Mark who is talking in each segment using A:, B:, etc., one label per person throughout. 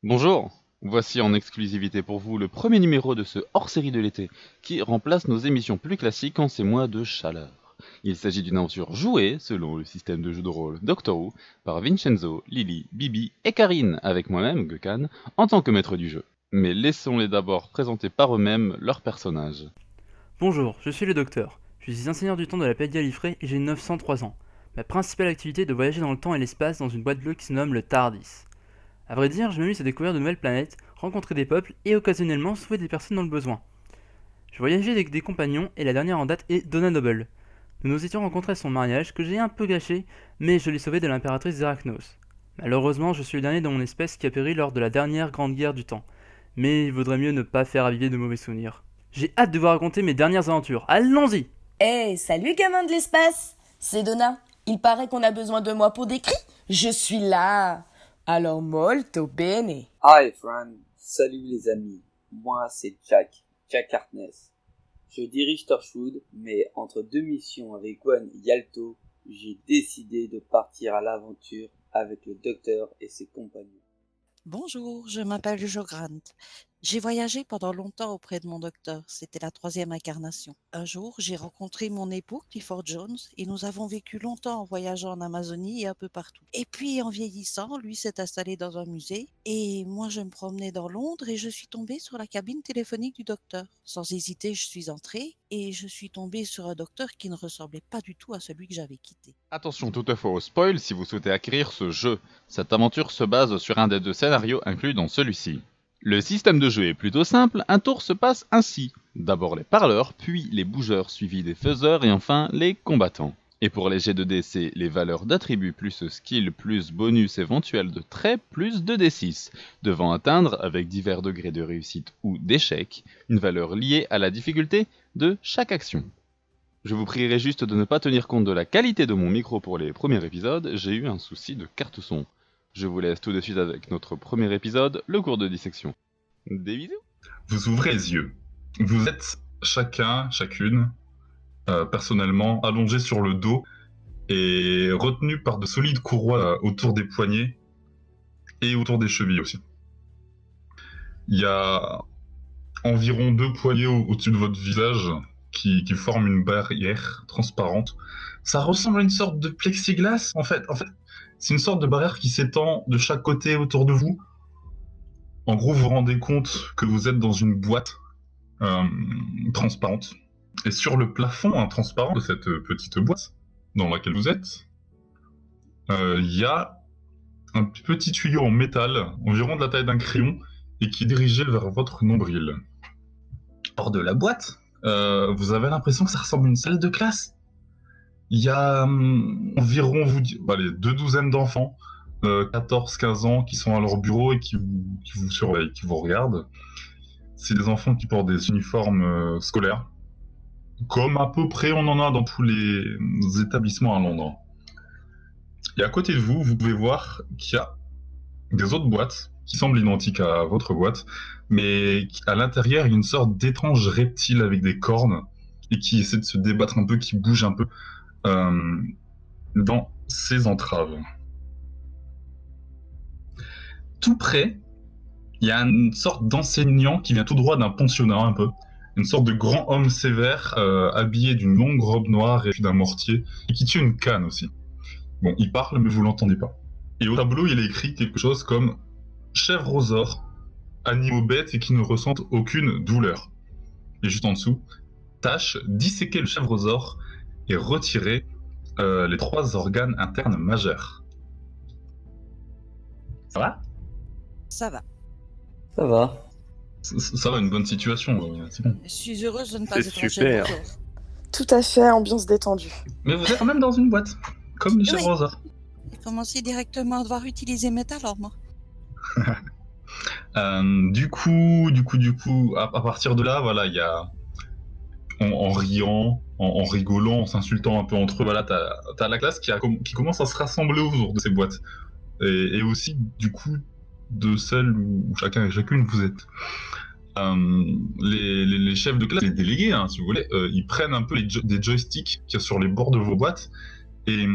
A: Bonjour, voici en exclusivité pour vous le premier numéro de ce hors-série de l'été qui remplace nos émissions plus classiques en ces mois de chaleur. Il s'agit d'une aventure jouée selon le système de jeu de rôle Doctor Who par Vincenzo, Lily, Bibi et Karine avec moi-même, Gökhan, en tant que maître du jeu. Mais laissons-les d'abord présenter par eux-mêmes leurs personnages.
B: Bonjour, je suis le docteur. Je suis enseignant du temps de la Paix Gallifrey et j'ai 903 ans. Ma principale activité est de voyager dans le temps et l'espace dans une boîte bleue qui se nomme le TARDIS. A vrai dire, je m'amuse à découvrir de nouvelles planètes, rencontrer des peuples et occasionnellement sauver des personnes dans le besoin. Je voyageais avec des compagnons et la dernière en date est Donna Noble. Nous nous étions rencontrés à son mariage que j'ai un peu gâché, mais je l'ai sauvé de l'impératrice Zerachnos. Malheureusement, je suis le dernier de mon espèce qui a péri lors de la dernière grande guerre du temps. Mais il vaudrait mieux ne pas faire aviver de mauvais souvenirs. J'ai hâte de vous raconter mes dernières aventures. Allons-y!
C: Hey, salut gamin de l'espace! C'est Donna. Il paraît qu'on a besoin de moi pour des cris. Je suis là. Alors molto bene.
D: Hi Fran, salut les amis. Moi c'est Jack Harkness. Je dirige Torchwood, mais entre deux missions avec Gwen et Yalto, j'ai décidé de partir à l'aventure avec le docteur et ses compagnons.
E: Bonjour, je m'appelle Jo Grant. J'ai voyagé pendant longtemps auprès de mon docteur, c'était la 3e incarnation. Un jour, j'ai rencontré mon époux, Clifford Jones, et nous avons vécu longtemps en voyageant en Amazonie et un peu partout. Et puis, en vieillissant, lui s'est installé dans un musée, et moi je me promenais dans Londres et je suis tombée sur la cabine téléphonique du docteur. Sans hésiter, je suis entrée, et je suis tombée sur un docteur qui ne ressemblait pas du tout à celui que j'avais quitté.
A: Attention toutefois au spoil si vous souhaitez acquérir ce jeu. Cette aventure se base sur un des 2 scénarios inclus dans celui-ci. Le système de jeu est plutôt simple, un tour se passe ainsi. D'abord les parleurs, puis les bougeurs suivis des faiseurs et enfin les combattants. Et pour les jets de dés, c'est les valeurs d'attributs plus skill plus bonus éventuel de traits plus 2d6, devant atteindre, avec divers degrés de réussite ou d'échec, une valeur liée à la difficulté de chaque action. Je vous prierai juste de ne pas tenir compte de la qualité de mon micro pour les premiers épisodes, j'ai eu un souci de carte son. Je vous laisse tout de suite avec notre premier épisode, le cours de dissection. Des bisous.
F: Vous ouvrez les yeux. Vous êtes chacune, personnellement, allongé sur le dos et retenu par de solides courroies autour des poignets et autour des chevilles aussi. Il y a environ 2 poignées au-dessus de votre visage qui forment une barrière transparente. Ça ressemble à une sorte de plexiglas, en fait. C'est une sorte de barrière qui s'étend de chaque côté autour de vous. En gros, vous vous rendez compte que vous êtes dans une boîte transparente. Et sur le plafond transparent de cette petite boîte dans laquelle vous êtes, il y a un petit tuyau en métal, environ de la taille d'un crayon, et qui est dirigé vers votre nombril. Hors de la boîte, vous avez l'impression que ça ressemble à une salle de classe. Il y a environ 2 douzaines d'enfants, 14-15 ans, qui sont à leur bureau et qui vous surveillent, qui vous regardent. C'est des enfants qui portent des uniformes scolaires, comme à peu près on en a dans tous les établissements à Londres. Et à côté de vous, vous pouvez voir qu'il y a des autres boîtes qui semblent identiques à votre boîte, mais à l'intérieur, il y a une sorte d'étrange reptile avec des cornes et qui essaie de se débattre un peu, qui bouge un peu dans ses entraves. Tout près, il y a une sorte d'enseignant qui vient tout droit d'un pensionnat un peu, une sorte de grand homme sévère habillé d'une longue robe noire et d'un mortier, et qui tient une canne aussi. Bon, il parle, mais vous l'entendez pas. Et au tableau, il est écrit quelque chose comme « Chèvres-aux-ors, animaux bêtes et qui ne ressentent aucune douleur ». Et juste en dessous, « Tâche, disséquer le chèvre-aux-ors et retirer les 3 organes internes majeurs ». Ça va ?
E: Ça va.
D: Ça va.
F: Ça va, une bonne situation, c'est bon.
E: Je suis heureuse de ne pas
B: C'est
E: être en
B: super.
E: chèvre.
G: Tout à fait, ambiance détendue.
F: Mais vous êtes quand même dans une boîte, comme les
E: Oui.
F: chèvres-aux-ors.
E: J'ai commencé directement à devoir utiliser mes talents, moi.
F: Du coup, à partir de là, voilà, il y a en riant, en rigolant, en s'insultant un peu entre eux, voilà, t'as la classe qui commence à se rassembler autour de ces boîtes. Et aussi, du coup, de celles où chacun et chacune vous êtes. Les chefs de classe, les délégués, hein, si vous voulez, ils prennent un peu des joysticks qu'il y a sur les bords de vos boîtes et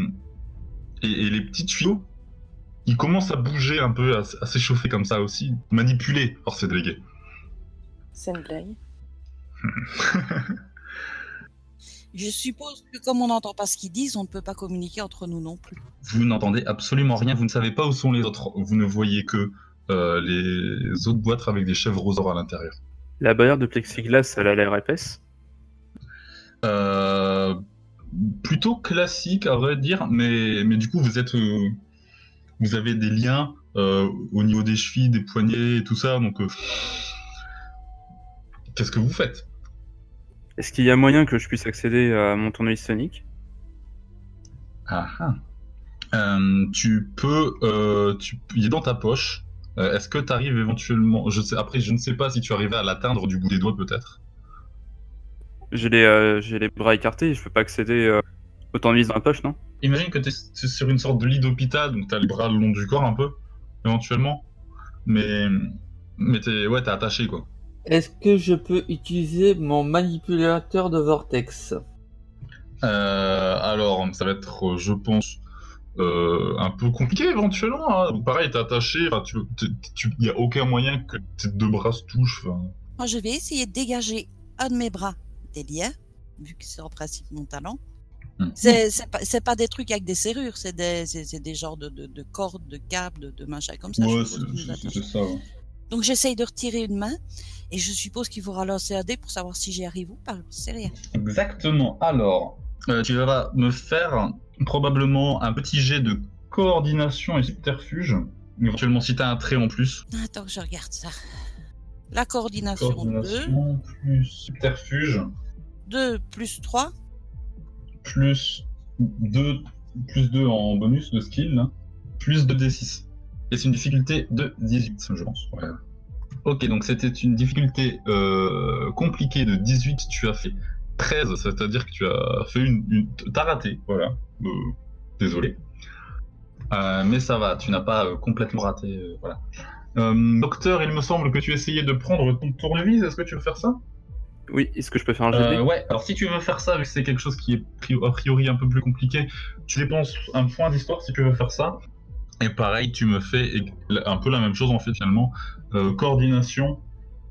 F: les petits tuyaux il commence à bouger un peu, à s'échauffer comme ça aussi, manipulé par ses délégués.
G: C'est une blague.
E: Je suppose que comme on n'entend pas ce qu'ils disent, on ne peut pas communiquer entre nous non plus.
F: Vous n'entendez absolument rien, vous ne savez pas où sont les autres, vous ne voyez que les autres boîtes avec des chèvres à l'intérieur.
B: La barrière de plexiglas, elle a l'air épaisse.
F: Plutôt classique à vrai dire, mais du coup vous avez des liens au niveau des chevilles, des poignets et tout ça, donc qu'est-ce que vous faites?
B: Est-ce qu'il y a moyen que je puisse accéder à mon tournevis sonique?
F: Tu peux, il est dans ta poche. Est-ce que tu arrives éventuellement, je ne sais pas si tu arrivais à l'atteindre du bout des doigts peut-être.
B: J'ai les bras écartés, je peux pas accéder au tournevis dans la poche, non?
F: Imagine que t'es sur une sorte de lit d'hôpital, donc t'as les bras le long du corps un peu, éventuellement. Mais t'es attaché quoi.
H: Est-ce que je peux utiliser mon manipulateur de vortex?
F: Alors, ça va être, je pense, un peu compliqué éventuellement. Hein. Donc, pareil, t'es attaché, il n'y a aucun moyen que tes deux bras se touchent.
E: Moi, je vais essayer de dégager un de mes bras des liens, vu que c'est en principe mon talent. C'est pas des trucs avec des serrures, c'est des genres de cordes, de câbles, de machins comme ça.
F: Ouais, c'est ça. Ouais.
E: Donc j'essaye de retirer une main et je suppose qu'il faudra lancer un dé pour savoir si j'y arrive ou pas. C'est rien.
F: Exactement. Alors, tu vas me faire probablement un petit jet de coordination et subterfuge. Éventuellement, si t'as un trait en plus.
E: Attends que je regarde ça. La coordination
F: 2. Plus subterfuge.
E: 2 plus 3.
F: Plus 2 en bonus de skill. Là. Plus 2d6. Et c'est une difficulté de 18, je pense. Ouais. Ok, donc c'était une difficulté compliquée de 18, tu as fait 13, c'est-à-dire que tu as fait t'as raté, voilà. Désolé. Mais ça va, tu n'as pas complètement raté, voilà. Docteur, il me semble que tu essayais de prendre ton tournevis, est-ce que tu veux faire ça?
B: Oui, est-ce que je peux faire un jet de dés?
F: Ouais, alors si tu veux faire ça, vu que c'est quelque chose qui est a priori un peu plus compliqué, tu dépenses un point d'histoire si tu veux faire ça. Et pareil, tu me fais un peu la même chose en fait finalement. Coordination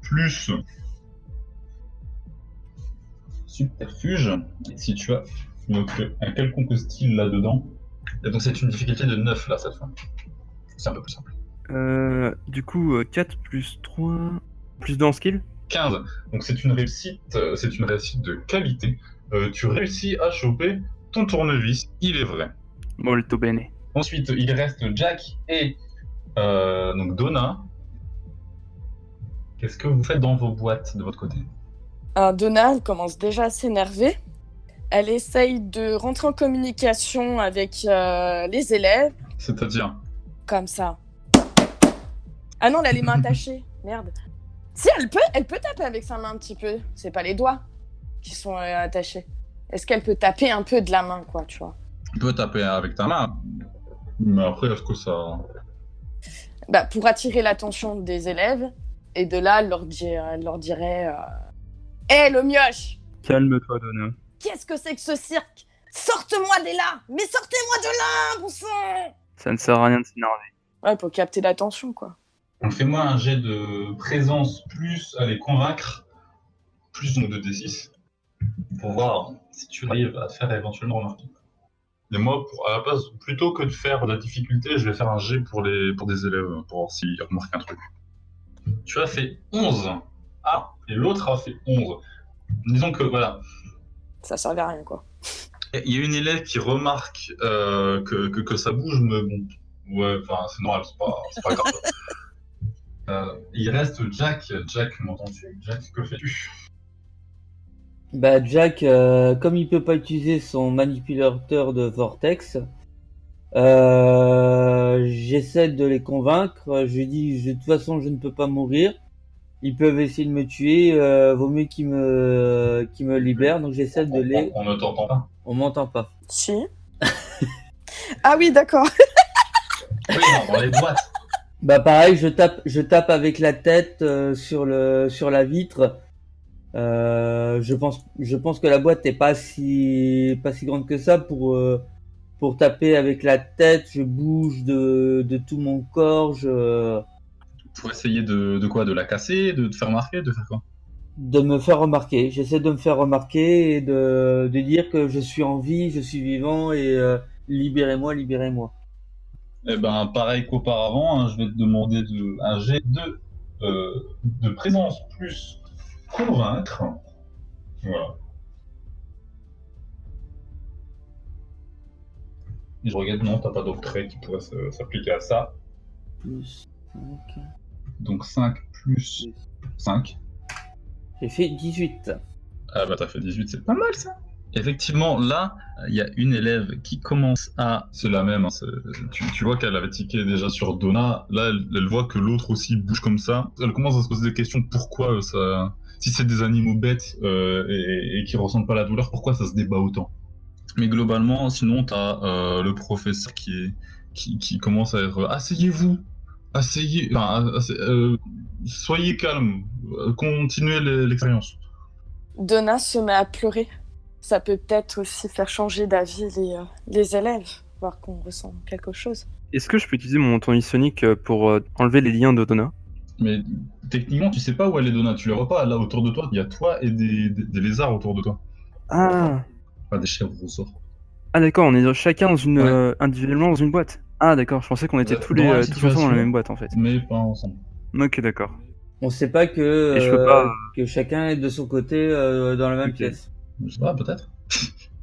F: plus subterfuge. Et si tu as donc, un quelconque style là-dedans. Et donc c'est une difficulté de 9 là cette fois. C'est un peu plus simple.
B: Du coup, 4 plus 3... Plus 2 en skill?
F: 15. Donc c'est une réussite de qualité. Tu réussis à choper ton tournevis, il est vrai.
B: Molto bene.
F: Ensuite, il reste Jack et donc Donna. Qu'est-ce que vous faites dans vos boîtes de votre côté?
G: Donna, elle commence déjà à s'énerver. Elle essaye de rentrer en communication avec les élèves.
F: C'est-à-dire?
G: Comme ça. Ah non, elle a les mains attachées. Merde. Si, elle peut taper avec sa main un petit peu. C'est pas les doigts qui sont attachés. Est-ce qu'elle peut taper un peu de la main, quoi, tu vois?
F: Tu peux taper avec ta main. Mais après, est-ce que ça...
G: Bah, pour attirer l'attention des élèves. Et de là, elle leur dirait... Hé, le mioche!
B: Calme-toi, Donna.
G: Qu'est-ce que c'est que ce cirque? Sorte-moi de là! Mais sortez-moi de là, bon sang!
B: Ça ne sert à rien de s'énerver.
G: Ouais, pour capter l'attention, quoi.
F: Donc fais-moi un jet de présence plus à les convaincre, plus donc de D6, pour voir si tu arrives à te faire éventuellement remarquer. Et moi, à la place, plutôt que de faire la difficulté, je vais faire un jet pour des élèves, pour voir s'ils remarquent un truc. Tu as fait 11. Ah, et l'autre a fait 11. Disons que, voilà.
G: Ça servait à rien, quoi.
F: Il y a une élève qui remarque que ça bouge, mais bon, ouais, enfin, c'est normal, c'est pas grave. Il reste Jack. Jack, m'entends-tu? Jack, que fais-tu?
H: Bah Jack, comme il peut pas utiliser son manipulateur de vortex, j'essaie de les convaincre. Je dis, de toute façon, je ne peux pas mourir. Ils peuvent essayer de me tuer. Vaut mieux qu'ils me libèrent. Donc j'essaie de les.
F: On ne t'entend pas.
H: On m'entend pas.
G: Si. Ah oui, d'accord.
F: Oui, non, dans les boîtes.
H: Bah pareil, je tape avec la tête sur la vitre. Je pense que la boîte est pas si grande que ça pour pour taper avec la tête, je bouge de tout mon corps,
F: Pour essayer de quoi? De la casser, de te faire marquer, de faire quoi?
H: de me faire remarquer. J'essaie de me faire remarquer et de dire que je suis en vie, je suis vivant et libérez-moi, libérez-moi.
F: Eh ben, pareil qu'auparavant, hein, je vais te demander un jet de présence plus convaincre. Voilà. Et je regarde, non, t'as pas d'autres traits qui pourraient s'appliquer à ça.
H: Plus 5.
F: Donc 5 plus 5.
H: J'ai fait 18.
F: Ah bah t'as fait 18, c'est pas mal ça. Effectivement, là, il y a une élève qui commence à... C'est la même, hein, tu vois qu'elle avait tiqué déjà sur Donna. Là, elle voit que l'autre aussi bouge comme ça. Elle commence à se poser des questions, pourquoi ça... Si c'est des animaux bêtes et qui ressentent pas la douleur, pourquoi ça se débat autant? Mais globalement, sinon, t'as le professeur qui commence à être... Asseyez-vous! Soyez calme, continuez l'expérience.
G: Donna se met à pleurer. Ça peut peut-être aussi faire changer d'avis les élèves, voir qu'on ressent quelque chose.
B: Est-ce que je peux utiliser mon tournisonique pour enlever les liens de Donna?
F: Mais techniquement, tu sais pas où elle est Donna, tu les vois pas. Là, autour de toi, il y a toi et des lézards autour de toi.
B: Ah,
F: Pas des chèvres au sort.
B: ah d'accord, on est chacun dans une,
F: Ouais.
B: individuellement dans une boîte. Ah d'accord, je pensais qu'on était tous
F: Dans la
B: tous ensemble dans la
F: situation,
B: même boîte en fait.
F: Mais pas ensemble.
B: Ok, d'accord.
H: On sait pas que,
B: Et je peux pas-
H: que chacun est de son côté dans la même
B: Ok.
H: pièce.
F: Je sais pas, peut-être.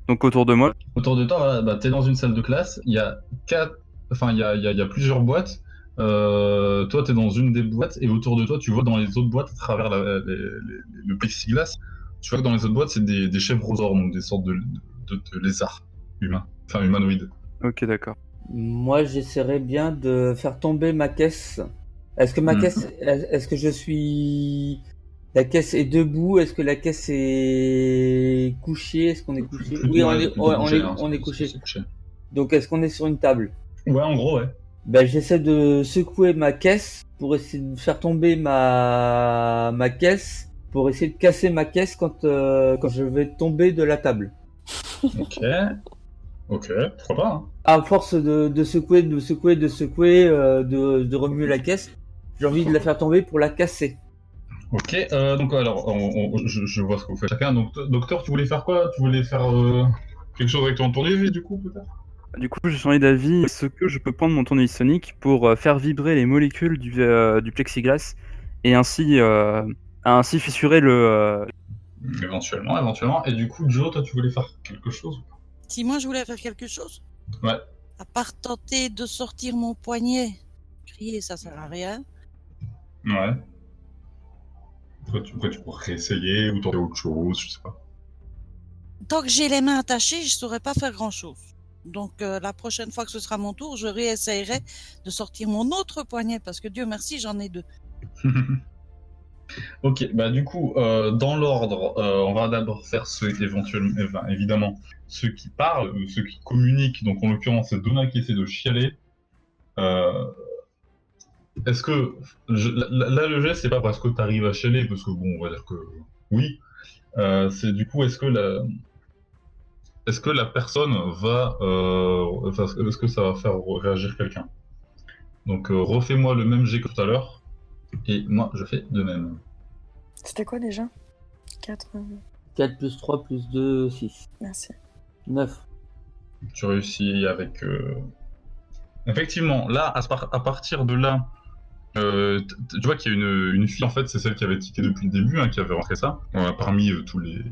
B: Donc autour de moi.
F: Autour de toi, voilà, bah, t'es dans une salle de classe, il y a il y a plusieurs boîtes. Toi, t'es dans une des boîtes, et autour de toi, tu vois dans les autres boîtes, à travers le plexiglas, tu vois que dans les autres boîtes, c'est des chèvrosaures, donc des sortes de lézards humains, enfin humanoïdes.
B: Ok, d'accord.
H: Moi, j'essaierais bien de faire tomber ma caisse. Est-ce que ma caisse, est-ce que je suis... La caisse est debout? Est-ce que la caisse est couchée? Est-ce qu'on est couché? Oui, on est couché. Donc, est-ce qu'on est sur une table?
F: Ouais, en gros, ouais.
H: Ben, j'essaie de secouer ma caisse pour essayer de faire tomber ma caisse, pour essayer de casser ma caisse quand je vais tomber de la table.
F: Ok, pourquoi pas, hein.
H: À force de secouer, de remuer la caisse, j'ai envie de la faire tomber pour la casser.
F: Ok, donc alors, je vois ce que vous faites chacun. Donc, docteur, tu voulais faire quoi? Tu voulais faire quelque chose avec ton tournevis, du coup, peut-être?
B: Du coup, j'ai changé d'avis. Est-ce que je peux prendre mon tournevis sonique pour faire vibrer les molécules du plexiglas et ainsi fissurer le...
F: Éventuellement. Et du coup, Joe, toi, tu voulais faire quelque chose?
E: Si moi je voulais faire quelque chose,
F: Ouais.
E: à part tenter de sortir mon poignet, crier ça sert à rien.
F: Ouais. Après, tu pourrais essayer ou tenter autre chose, je sais pas.
E: Tant que j'ai les mains attachées, je saurais pas faire grand chose. Donc la prochaine fois que ce sera mon tour, je réessayerai de sortir mon autre poignet parce que Dieu merci, j'en ai 2.
F: Ok, bah du coup, dans l'ordre, on va d'abord faire évidemment, ceux qui parlent, ceux qui communiquent. Donc en l'occurrence, c'est Donna qui essaie de chialer. Est-ce que là le geste, c'est pas parce que tu arrives à chialer, parce que bon, on va dire que oui. C'est du coup, est-ce que la personne va, est-ce que ça va faire réagir quelqu'un? Donc refais-moi le même jet que tout à l'heure, et moi je fais de même.
G: C'était quoi déjà 4.
H: 4 plus 3 plus 2, 6.
G: Merci.
H: 9.
F: Tu réussis avec... Effectivement, là, à partir de là, tu vois qu'il y a une fille, en fait, c'est celle qui avait tiqué depuis le début, hein, qui avait rentré ça, parmi tous les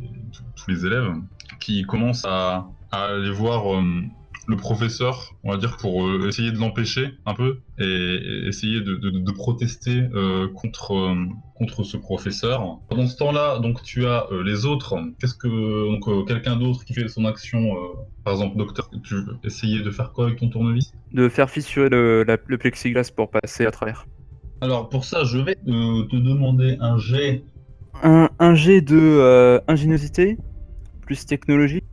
F: élèves, qui commence à aller voir le professeur, on va dire, pour essayer de l'empêcher un peu, et essayer de protester contre ce professeur. Pendant ce temps-là, donc tu as les autres. Quelqu'un d'autre qui fait son action, par exemple, docteur, tu veux essayer de faire quoi avec ton tournevis?
B: de faire fissurer le plexiglas pour passer à travers.
F: Alors pour ça, je vais te demander un jet.
B: Un jet de ingéniosité plus technologie.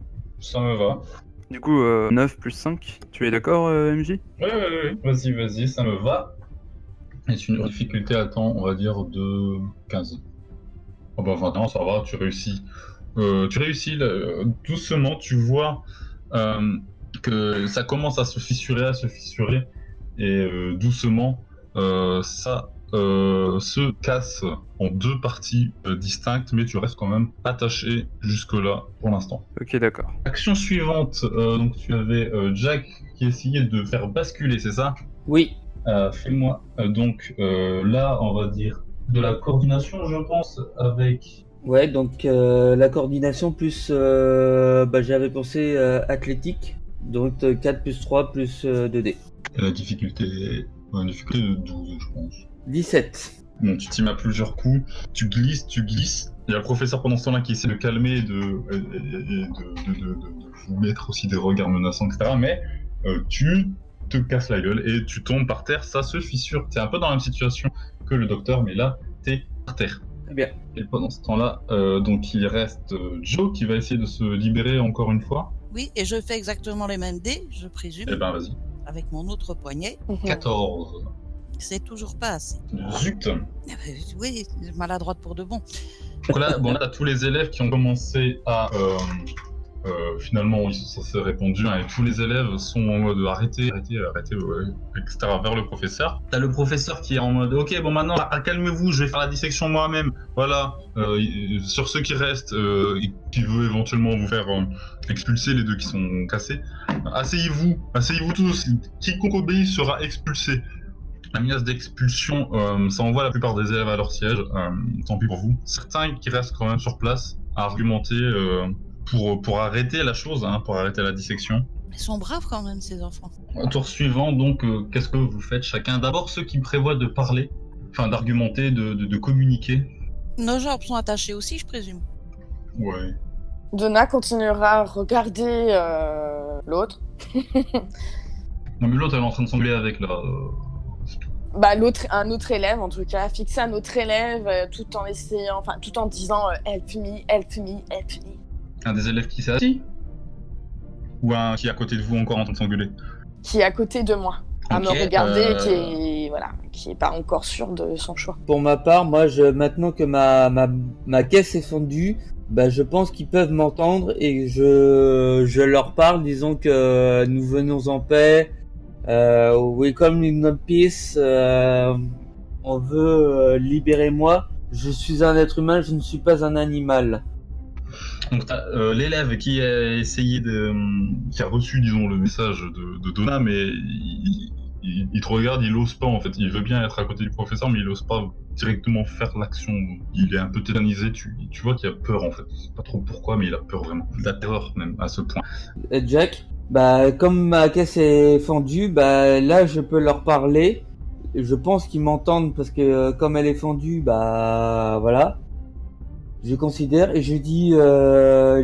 F: Ça me va.
B: Du coup, 9 plus 5. Tu es d'accord, MJ?
F: Ouais. Vas-y, ça me va. Et c'est une difficulté, attends, on va dire de 15. Oh bah 21, ça va, tu réussis. Doucement, tu vois que ça commence à se fissurer, et doucement, ça se casse en deux parties distinctes, mais tu restes quand même attaché jusque-là pour l'instant.
B: Ok, d'accord.
F: Action suivante, donc tu avais Jack qui essayait de faire basculer, c'est ça?
H: Oui.
F: Fais-moi donc là, on va dire de la coordination, je pense, avec...
H: Ouais, donc la coordination plus, j'avais pensé athlétique, donc 4 plus 3 plus 2D.
F: Et la difficulté de 12, je pense.
H: 17.
F: Bon, tu t'y mets à plusieurs coups, tu glisses. Il y a le professeur pendant ce temps-là qui essaie de calmer et de vous mettre aussi des regards menaçants, etc. Mais tu te casses la gueule et tu tombes par terre, ça se fissure. T'es un peu dans la même situation que le docteur, mais là, t'es par terre.
H: Très bien.
F: Et pendant ce temps-là, donc il reste Joe qui va essayer de se libérer encore une fois.
E: Oui, et je fais exactement les mêmes dés, je présume,
F: Eh ben, vas-y.
E: avec mon autre poignet.
F: 14.
E: C'est toujours pas assez.
F: Zut.
E: Oui, maladroite pour de bon.
F: Donc là, t'as tous les élèves qui ont commencé à... finalement, ça s'est répandu, hein, et tous les élèves sont en mode arrêtez, ouais, etc. vers le professeur. T'as le professeur qui est en mode ok, bon maintenant, calmez-vous, je vais faire la dissection moi-même. Voilà, sur ceux qui restent, qui veut éventuellement vous faire expulser les deux qui sont cassés, asseyez-vous tous, quiconque obéit sera expulsé. La menace d'expulsion, ça envoie la plupart des élèves à leur siège, tant pis pour vous. Certains qui restent quand même sur place à argumenter pour arrêter la chose, hein, pour arrêter la dissection.
E: Ils sont braves quand même, ces enfants.
F: Au tour suivant, donc, qu'est-ce que vous faites chacun? D'abord ceux qui prévoient de parler, enfin d'argumenter, de communiquer.
E: Nos jambes sont attachées aussi, je présume.
F: Ouais.
G: Donna continuera à regarder l'autre.
F: Non mais l'autre elle est en train de s'engueuler avec là.
G: Bah, un autre élève en tout cas, fixer un autre élève tout en essayant, enfin tout en disant help me, help me, help me.
F: Un des élèves qui s'est assis? Ou un qui est à côté de vous encore en train de s'engueuler?
G: Qui est à côté de moi, à
F: Ok,
G: me regarder, qui est pas encore sûr de son choix.
H: Pour ma part, moi, maintenant que ma caisse est fondue, je pense qu'ils peuvent m'entendre et je leur parle, disons que nous venons en paix. We come in peace. On veut libérer moi. Je suis un être humain, je ne suis pas un animal.
F: Donc t'as l'élève qui a essayé qui a reçu, disons, le message de Donna, mais il te regarde, il ose pas en fait. Il veut bien être à côté du professeur, mais il ose pas directement faire l'action. Il est un peu tétanisé, tu vois qu'il a peur en fait. Je sais pas trop pourquoi, mais il a peur vraiment. Il a terreur même à ce point.
H: Jack, comme ma caisse est fendue, là je peux leur parler. Je pense qu'ils m'entendent parce que comme elle est fendue, voilà. Je considère et je dis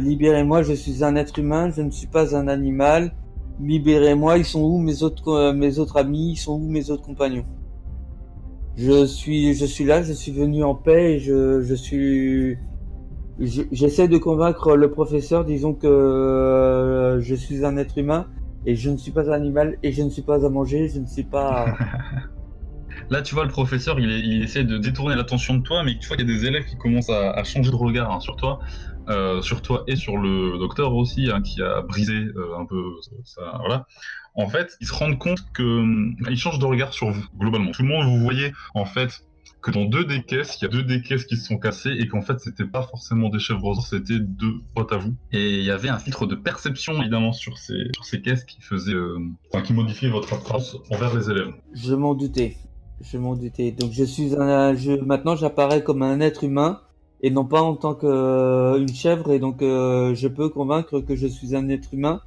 H: libérez-moi, je suis un être humain, je ne suis pas un animal. Libérez-moi, ils sont où mes autres amis, ils sont où mes autres compagnons? Je suis là, je suis venu en paix et j'essaie de convaincre le professeur, disons que je suis un être humain et je ne suis pas un animal et je ne suis pas à manger, je ne suis pas...
F: Là, tu vois, le professeur, il essaie de détourner l'attention de toi, mais tu vois qu'il y a des élèves qui commencent à changer de regard, hein, sur toi et sur le docteur aussi, hein, qui a brisé un peu ça. Voilà. En fait, ils se rendent compte qu'ils changent de regard sur vous, globalement. Tout le monde, vous voyez, en fait, que dans il y a deux des caisses qui se sont cassées et qu'en fait, c'était pas forcément des chèvres roses, c'était deux potes à vous. Et il y avait un filtre de perception, évidemment, sur ces caisses qui qui modifiait votre approche envers les élèves.
H: Je m'en doutais. Donc maintenant j'apparais comme un être humain et non pas en tant qu'une chèvre et donc je peux convaincre que je suis un être humain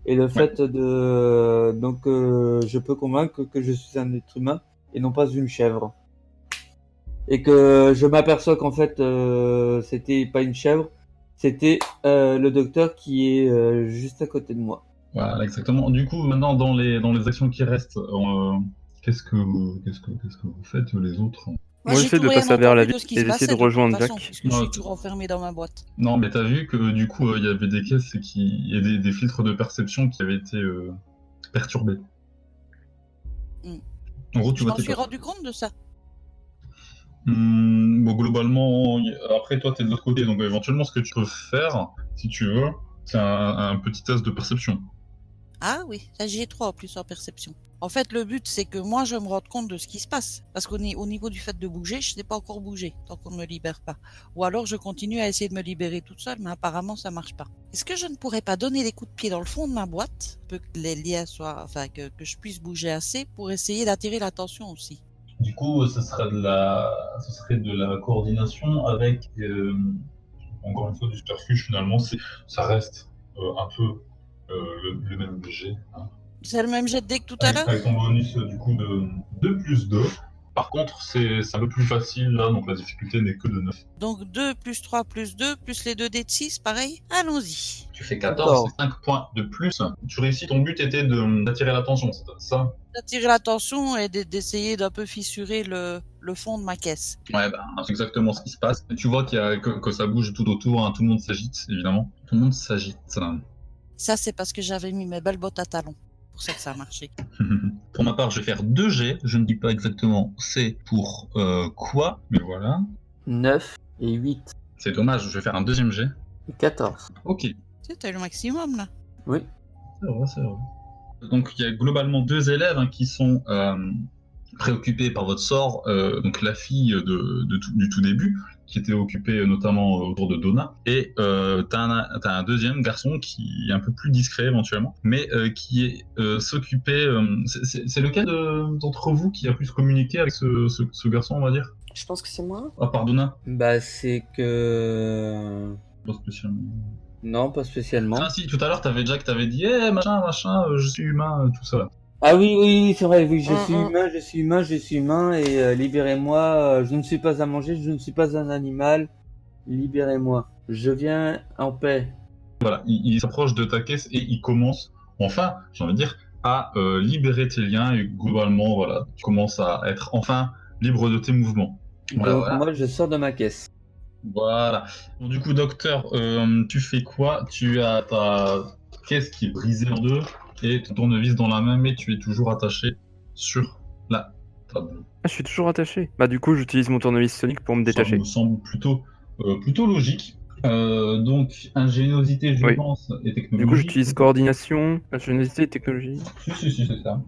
H: et le fait de je peux convaincre que je suis un être humain et non pas une chèvre et que je m'aperçois qu'en fait c'était pas une chèvre, c'était le docteur qui est juste à côté de moi.
F: Voilà, exactement. Du coup, maintenant dans les actions qui restent, qu'est-ce que vous faites les autres?
B: Moi, j'essaie de passer vers la ville et d'essayer de rejoindre Jack.
E: Puisque je suis toujours enfermé dans ma boîte.
F: Non, mais t'as vu que du coup, il y avait des caisses et des filtres de perception qui avaient été perturbés. En gros,
E: Je m'en suis rendu compte de ça.
F: Bon, globalement, après toi, t'es de l'autre côté, donc éventuellement, ce que tu peux faire, si tu veux, c'est un petit test de perception.
E: Ah oui, ça j'ai 3 en plus en perception. En fait, le but, c'est que moi, je me rende compte de ce qui se passe. Parce au niveau du fait de bouger, je n'ai pas encore bougé, tant qu'on ne me libère pas. Ou alors, je continue à essayer de me libérer toute seule, mais apparemment, ça marche pas. Est-ce que je ne pourrais pas donner des coups de pied dans le fond de ma boîte, pour que les liens soient, enfin, que je puisse bouger assez pour essayer d'attirer l'attention aussi?
F: Du coup, ce serait de la coordination avec, encore une fois, du subterfuge finalement. Ça reste un peu le même jet. Hein.
E: C'est le même jet de dé que tout à l'heure?
F: Avec ton bonus du coup de 2 plus 2. Par contre, c'est un peu plus facile là, donc la difficulté n'est que de 9.
E: Donc 2 plus 3 plus 2 plus les 2 dés de 6, pareil? Allons-y.
F: Tu fais 14, c'est 5 points de plus. Tu réussis, ton but était d'attirer l'attention, c'est ça?
E: D'attirer l'attention et d'essayer d'un peu fissurer le fond de ma caisse.
F: Ouais, c'est exactement ce qui se passe. Tu vois que ça bouge tout autour, hein. Tout le monde s'agite, évidemment. Tout le monde s'agite.
E: Ça, c'est parce que j'avais mis mes belles bottes à talons. C'est pour ça que ça a marché.
F: Pour ma part, je vais faire 2 jets. Je ne dis pas exactement c'est pour quoi, mais voilà.
H: 9 et 8.
F: C'est dommage, je vais faire un deuxième jet.
H: 14.
F: Ok.
E: C'était le maximum, là.
H: Oui.
F: C'est vrai. Donc il y a globalement 2 élèves qui sont préoccupés par votre sort. Donc la fille du tout début, qui était occupée notamment autour de Donna, et t'as un deuxième garçon qui est un peu plus discret éventuellement, mais qui est s'occupait. C'est lequel d'entre vous qui a plus communiqué avec ce garçon, on va dire?
G: Je pense que c'est moi.
F: À part Donna?
H: Bah, c'est que.
F: Pas spécialement.
H: Non, pas spécialement.
F: Ah si, tout à l'heure t'avais dit machin, je suis humain, tout ça.
H: Ah oui, c'est vrai, oui, je suis humain, et libérez-moi, je ne suis pas à manger, je ne suis pas un animal, libérez-moi, je viens en paix.
F: Voilà, il s'approche de ta caisse et il commence, enfin, j'ai envie de dire, à libérer tes liens, et globalement, voilà, tu commences à être enfin libre de tes mouvements. Voilà,
H: Donc
F: voilà.
H: moi je sors de ma caisse.
F: Voilà. Donc, du coup, docteur, tu fais quoi? Tu as ta caisse qui est brisée en deux et ton tournevis dans la main, mais tu es toujours attaché sur la table.
B: Ah, je suis toujours attaché. Bah, du coup, j'utilise mon tournevis sonique pour me
F: Ça
B: détacher.
F: me semble plutôt logique. Donc, ingéniosité, je
B: Oui.
F: pense, et technologie.
B: Du coup, j'utilise coordination, ingéniosité et technologie.
F: Si, c'est ça.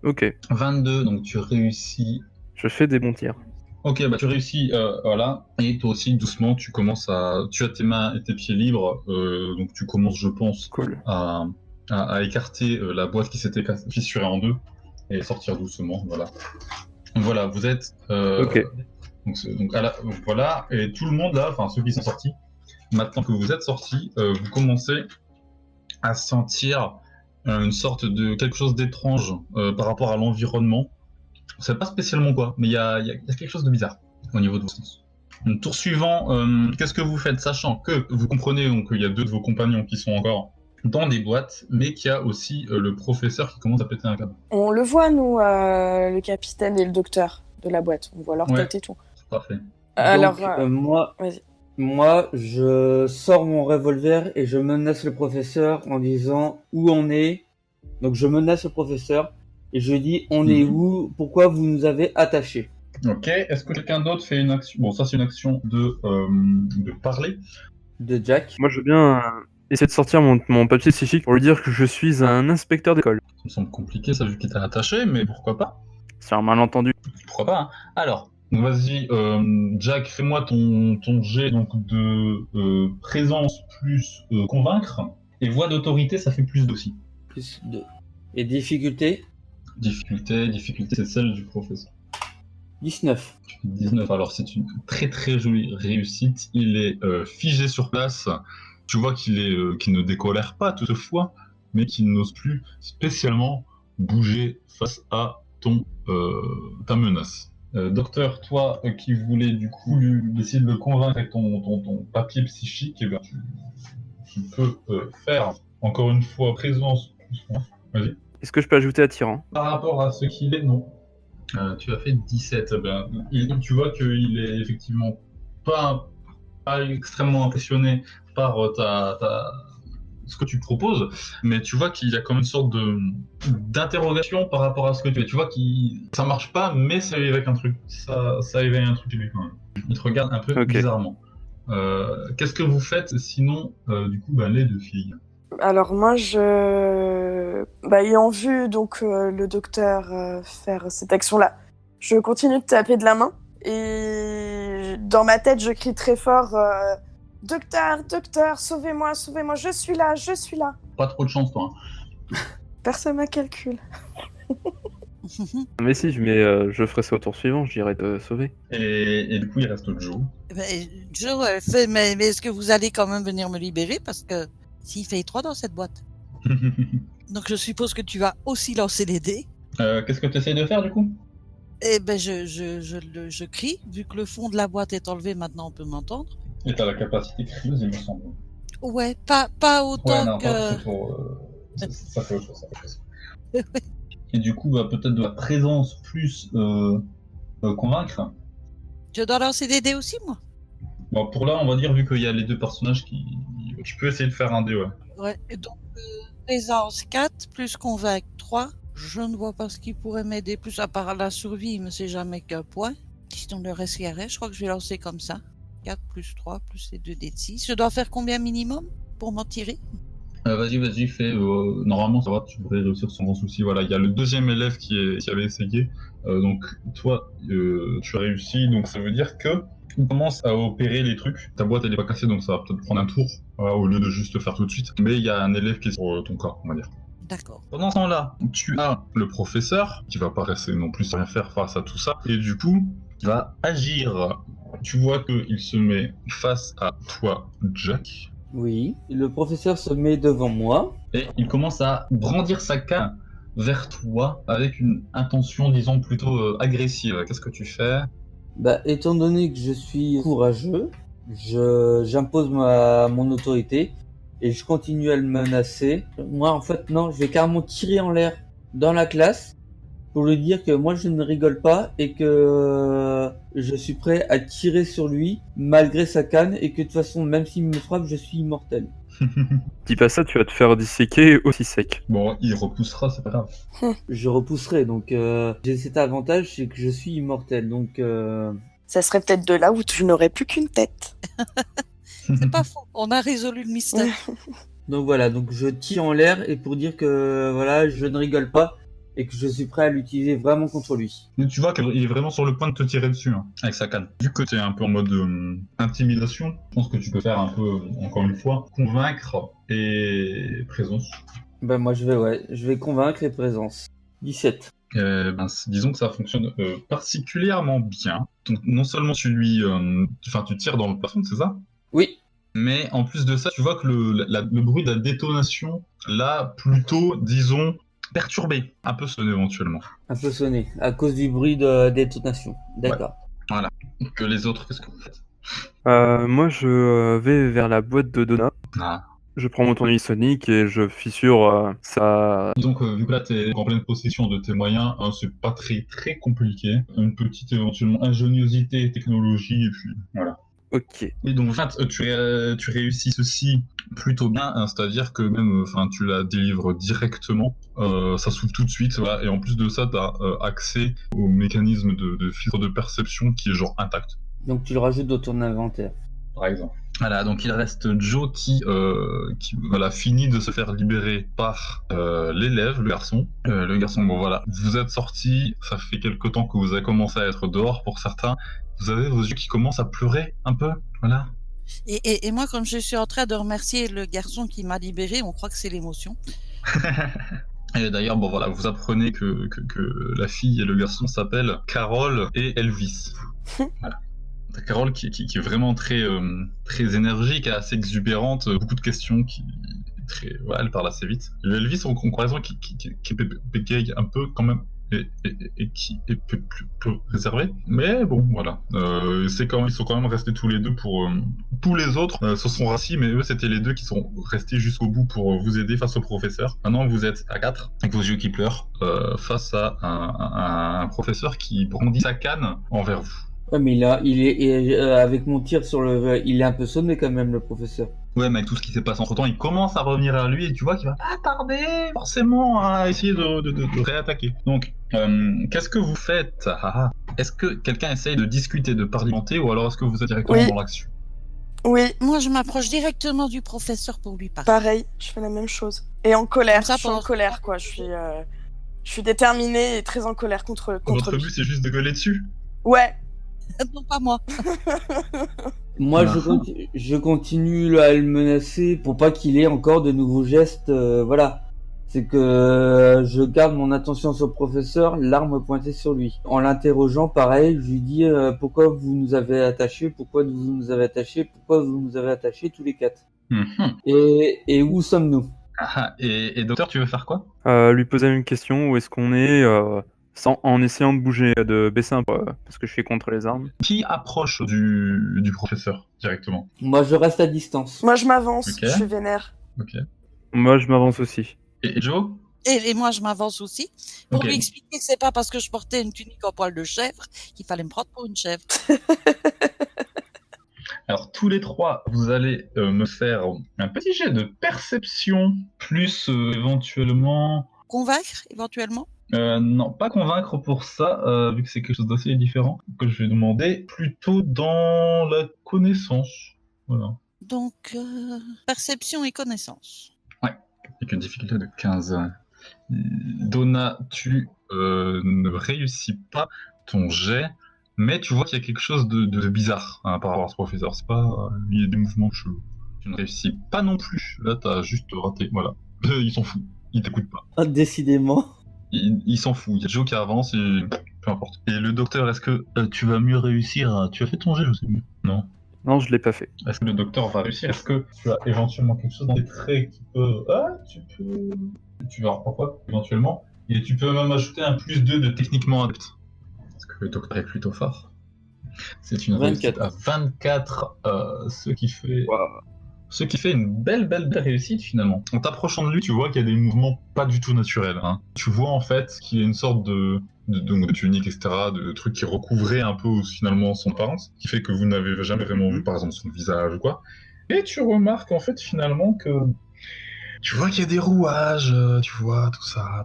B: Ok.
F: 22, donc tu réussis.
B: Je fais des bons tirs.
F: Ok, bah tu réussis, voilà. Et toi aussi, doucement, tu as tes mains et tes pieds libres, donc tu commences, je pense,
B: Cool.
F: à écarter la boîte qui s'était fissurée en deux et sortir doucement, voilà. Donc voilà, vous êtes...
B: Ok.
F: Donc voilà, et tout le monde là, enfin ceux qui sont sortis, maintenant que vous êtes sortis, vous commencez à sentir une sorte de quelque chose d'étrange par rapport à l'environnement. On sait pas spécialement quoi, mais il y a quelque chose de bizarre au niveau de vos sens. Donc, tour suivant, qu'est-ce que vous faites, sachant que vous comprenez donc qu'il y a 2 de vos compagnons qui sont encore dans des boîtes, mais qu'il y a aussi le professeur qui commence à péter un câble.
G: On le voit, nous, le capitaine et le docteur de la boîte. On voit leur tête et tout.
F: Parfait.
G: Alors,
H: Donc,
G: vas-y.
H: moi, je sors mon revolver et je menace le professeur en disant où on est. Donc je menace le professeur et je dis on est où, pourquoi vous nous avez attachés.
F: Ok, est-ce que quelqu'un d'autre fait une action? Bon, ça c'est une action de parler.
H: De Jack.
B: Moi, je veux bien essayer de sortir mon papier psychique pour lui dire que je suis un inspecteur d'école.
F: Ça me semble compliqué, ça vu qu'il t'a attaché, mais pourquoi pas?
B: C'est un malentendu.
F: Pourquoi pas, hein. Alors, vas-y, Jack, fais-moi ton jet donc, de présence plus convaincre. Et voix d'autorité, ça fait plus aussi.
H: Plus 2. Et difficulté?
F: Difficulté, c'est celle du professeur.
H: 19.
F: 19, alors c'est une très très jolie réussite. Il est figé sur place. Tu vois qu'il ne décolère pas toutefois, mais qu'il n'ose plus spécialement bouger face à ta menace. Docteur, toi qui voulais du coup essayer de le convaincre avec ton papier psychique, eh bien, tu peux faire encore une fois présence. Vas-y.
B: Est-ce que je peux ajouter attirant?
F: Par rapport à ce qu'il est, non. Tu as fait 17. Tu vois qu'il est effectivement pas extrêmement impressionné par ce que tu proposes, mais tu vois qu'il y a comme une sorte d'interrogation par rapport à ce que tu fais. Tu vois que ça marche pas, mais ça éveille un truc. Ça éveille un truc chez lui quand même. Il te regarde un peu bizarrement. Qu'est-ce que vous faites sinon, du coup, les 2 filles?
G: Alors moi, ayant vu donc le docteur faire cette action-là, je continue de taper de la main et dans ma tête, je crie très fort Docteur, docteur, sauvez-moi, sauvez-moi, je suis là, je suis là.
F: Pas trop de chance, toi.
G: Personne m'a calculé.
B: Mais si, je ferai ça au tour suivant, je dirais te sauver.
F: Et du coup, il reste Joe.
E: Joe, elle fait, mais est-ce que vous allez quand même venir me libérer? Parce que s'il fait étroit dans cette boîte. Donc je suppose que tu vas aussi lancer les dés.
F: Qu'est-ce que tu essayes de faire, du coup?
E: Eh ben, je crie. Vu que le fond de la boîte est enlevé, maintenant on peut m'entendre.
F: Et t'as la capacité crieuse, il me semble.
E: Ouais, pas autant que...
F: Ça fait autre chose. Et du coup, peut-être de la présence plus convaincre.
E: Je dois lancer des dés aussi, moi?
F: Bon, pour là, on va dire, vu qu'il y a les deux personnages tu peux essayer de faire un dé, ouais.
E: Ouais, et donc présence 4 plus convaincre 3. Je ne vois pas ce qui pourrait m'aider plus à part la survie, mais c'est jamais qu'un point. Sinon le reste y arrête, je crois que je vais lancer comme ça. 4 plus 3 plus les 2 dés de 6. Je dois faire combien minimum pour m'en tirer?
F: Vas-y, fais. Normalement, ça va, tu devrais réussir sans grand souci. Voilà, il y a le deuxième élève qui avait essayé. Donc, toi, tu as réussi. Donc, ça veut dire que tu commences à opérer les trucs. Ta boîte, elle est pas cassée, donc ça va peut-être prendre un tour, au lieu de juste le faire tout de suite. Mais il y a un élève qui est sur ton corps, on va dire.
E: D'accord.
F: Pendant ce temps-là, tu as le professeur qui va pas rester non plus sans rien faire face à tout ça. Et du coup, il va agir. Tu vois qu'il se met face à toi, Jack.
H: Oui. Le professeur se met devant moi.
F: Et il commence à brandir sa canne vers toi avec une intention, disons, plutôt agressive. Qu'est-ce que tu fais?
H: Étant donné que je suis courageux, j'impose mon autorité et je continue à le menacer. Moi, en fait, non, je vais carrément tirer en l'air dans la classe pour lui dire que moi, je ne rigole pas et que je suis prêt à tirer sur lui malgré sa canne et que de toute façon, même s'il me frappe, je suis immortel.
B: Dis pas ça, tu vas te faire disséquer aussi sec.
F: Bon, il repoussera, c'est pas grave.
H: Je repousserai, donc j'ai cet avantage, c'est que je suis immortel, donc...
G: Ça serait peut-être de là où tu n'aurais plus qu'une tête.
E: C'est pas faux, on a résolu le mystère.
H: Donc voilà, donc je tire en l'air et pour dire que voilà, je ne rigole pas et que je suis prêt à l'utiliser vraiment contre lui.
F: Mais tu vois qu'il est vraiment sur le point de te tirer dessus, hein, avec sa canne. Vu que tu es un peu en mode intimidation, je pense que tu peux faire un peu, encore une fois, convaincre et présence.
H: Moi je vais convaincre et présence. 17.
F: Disons que ça fonctionne particulièrement bien. Donc non seulement tu tires dans le plafond, c'est ça?
H: Oui.
F: Mais en plus de ça, tu vois que le bruit de la détonation l'a plutôt, disons, perturbé, un peu sonné éventuellement.
H: Un peu sonné, à cause du bruit de détonation. D'accord.
F: Ouais. Voilà. Que les autres, qu'est-ce que vous faites?
B: Moi, je vais vers la boîte de Donna.
F: Ah.
B: Je prends mon tournevis sonique et je fissure ça.
F: Donc, vu que là, tu es en pleine possession de tes moyens, c'est pas très, très compliqué. Une petite, éventuellement, ingéniosité, technologie, et puis voilà.
B: Ok.
F: Et donc, en fait, tu réussis ceci plutôt bien, hein, c'est-à-dire que même, tu la délivres directement, ça s'ouvre tout de suite, voilà, et en plus de ça, tu as accès au mécanisme de filtre de perception qui est genre intact.
H: Donc tu le rajoutes dans ton inventaire.
F: Par exemple. Voilà, donc il reste Joe qui finit de se faire libérer par l'élève, le garçon. Le garçon, bon voilà, vous êtes sortis, ça fait quelque temps que vous avez commencé à être dehors pour certains. Vous avez vos yeux qui commencent à pleurer un peu, voilà.
E: Et moi, comme je suis en train de remercier le garçon qui m'a libéré, on croit que c'est l'émotion.
F: Et d'ailleurs, bon voilà, vous apprenez que la fille et le garçon s'appellent Carole et Elvis. Voilà. Carole qui est vraiment très énergique, assez exubérante, beaucoup de questions, elle parle assez vite. Le Elvis, en comparaison, qui bégaye un peu quand même, et qui est plus réservé. Mais bon, voilà. Ils sont quand même restés tous les deux pour... tous les autres se sont rassis, mais eux, c'était les deux qui sont restés jusqu'au bout pour vous aider face au professeur. Maintenant, vous êtes à 4, avec vos yeux qui pleurent, face à un professeur qui brandit sa canne envers vous.
H: Ouais, mais il est avec mon tir sur il est un peu sonné quand même, le professeur.
F: Ouais, mais avec tout ce qui s'est passé entre temps, il commence à revenir à lui et tu vois qu'il va pas tarder forcément à essayer de réattaquer. Donc, qu'est-ce que vous faites? Est-ce que quelqu'un essaye de discuter, de parlementer, ou alors est-ce que vous êtes directement dans l'action?
G: Oui,
E: Moi, je m'approche directement du professeur pour lui parler.
G: pareil, je fais la même chose. Et en colère,
E: Comme ça,
G: je suis en
E: pendant-
G: colère, quoi. Je suis déterminée et très en colère contre
F: Votre
G: lui.
F: but, c'est juste de gueuler dessus.
G: Ouais.
E: Non, pas moi.
H: Moi,
F: Ah.
H: je continue à le menacer pour pas qu'il ait encore de nouveaux gestes. Voilà. C'est que je garde mon attention sur le professeur, l'arme pointée sur lui. En l'interrogeant, pareil, je lui dis pourquoi vous nous avez attachés, pourquoi vous nous avez attachés, pourquoi vous nous avez attachés tous les 4.
F: Mhm.
H: Et où sommes-nous?
F: Ah, et docteur, tu veux faire quoi?
I: Lui poser une question, où est-ce qu'on est, en essayant de bouger, de baisser un peu, parce que je suis contre les armes.
F: Qui approche du professeur directement?
H: Moi, je reste à distance.
G: Moi, je m'avance,
F: Ok.
G: je suis vénère.
F: Ok.
I: Moi, je m'avance aussi.
F: Et Joe?
E: Et moi, je m'avance aussi pour
F: Ok.
E: lui expliquer que c'est pas parce que je portais une tunique en poil de chèvre qu'il fallait me prendre pour une chèvre.
F: Alors, tous les trois, vous allez me faire un petit jet de perception, plus éventuellement...
E: Convaincre, éventuellement.
F: non, pas convaincre pour ça, vu que c'est quelque chose d'assez différent que je vais demander, plutôt dans la connaissance. Voilà.
E: Donc, perception et connaissance.
F: Avec une difficulté de 15. Donna, tu ne réussis pas ton jet, mais tu vois qu'il y a quelque chose de bizarre par rapport à ce professeur. C'est pas, il y a des mouvements chelous. Tu ne réussis pas non plus. Là, t'as juste raté. Voilà. Ils s'en foutent. Ils t'écoutent pas.
H: Ah, décidément.
F: Ils s'en foutent. Il y a Joe qui avance et peu importe. Et le docteur, est-ce que tu vas mieux réussir Tu as fait ton jet, je sais mieux. Non.
I: Non, je l'ai pas fait.
F: Est-ce que le docteur va réussir? Est-ce que tu as éventuellement quelque chose dans tes traits qui peut... Ah, tu peux... Tu verras pourquoi, éventuellement. Et tu peux même ajouter un plus 2 de techniquement adepte. Parce que le docteur est plutôt fort. C'est une
H: 24.
F: réussite à 24, ce qui fait une belle réussite finalement. En t'approchant de lui, tu vois qu'il y a des mouvements pas du tout naturels. Hein. Tu vois en fait qu'il y a une sorte de tunique, etc., de trucs qui recouvraient un peu finalement son apparence, qui fait que vous n'avez jamais vraiment vu par exemple son visage ou quoi. Et tu remarques en fait finalement que tu vois qu'il y a des rouages, tu vois tout ça.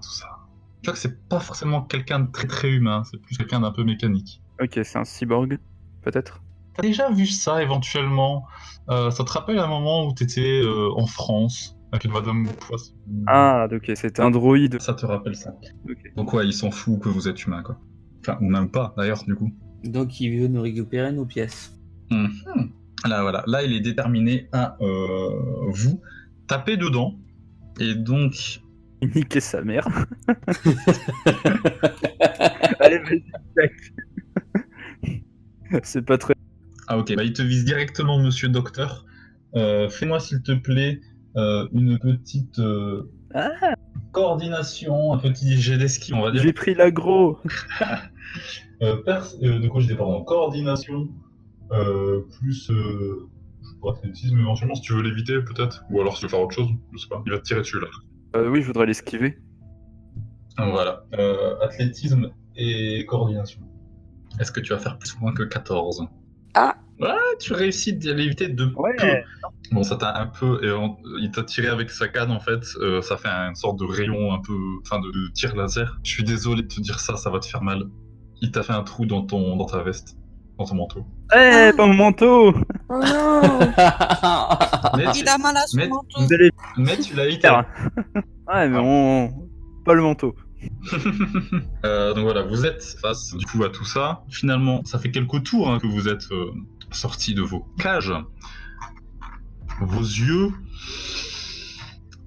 F: Tu vois que c'est pas forcément quelqu'un de très très humain, c'est plus quelqu'un d'un peu mécanique.
I: Ok, c'est un cyborg, peut-être.
F: T'as déjà vu ça éventuellement? Ça te rappelle un moment où t'étais en France avec une madame Poisse?
I: Ah, ok, c'était un droïde.
F: Ça te rappelle ça.
I: Ok.
F: Donc ouais, il s'en fout que vous êtes humain quoi. Enfin, ou même pas d'ailleurs du coup.
H: Donc, il veut nous récupérer nos pièces.
F: Mhm. Là voilà, là il est déterminé à vous taper dedans. Et donc...
I: Niquer sa mère. Allez, vas-y, Jack. C'est pas très...
F: Ah ok, bah, il te vise directement monsieur docteur. Fais-moi s'il te plaît une petite coordination, un petit jet d'esquive on va dire.
I: J'ai pris l'aggro.
F: De quoi j'étais pardon, coordination plus je sais pas, athlétisme éventuellement si tu veux l'éviter peut-être, ou alors si tu veux faire autre chose, je sais pas, il va te tirer dessus là.
I: Oui, je voudrais l'esquiver.
F: Voilà, athlétisme et coordination. Est-ce que tu vas faire plus ou moins que 14?
G: Ah.
F: Ouais, tu réussis de l'éviter de peu. Bon, ça t'a un peu... il t'a tiré avec sa canne, en fait. Ça fait une sorte de rayon un peu... Enfin, de tir laser. Je suis désolé de te dire ça, ça va te faire mal. Il t'a fait un trou dans ta veste. Dans ton manteau.
I: Eh, pas mon manteau.
G: Oh non.
F: Mais
E: Il a mal à son manteau.
I: Vous allez
F: mais tu l'as évité.
I: Ouais, mais pas le manteau.
F: Donc voilà, vous êtes face du coup à tout ça. Finalement, ça fait quelques tours hein, que vous êtes sortis de vos cages. Vos yeux,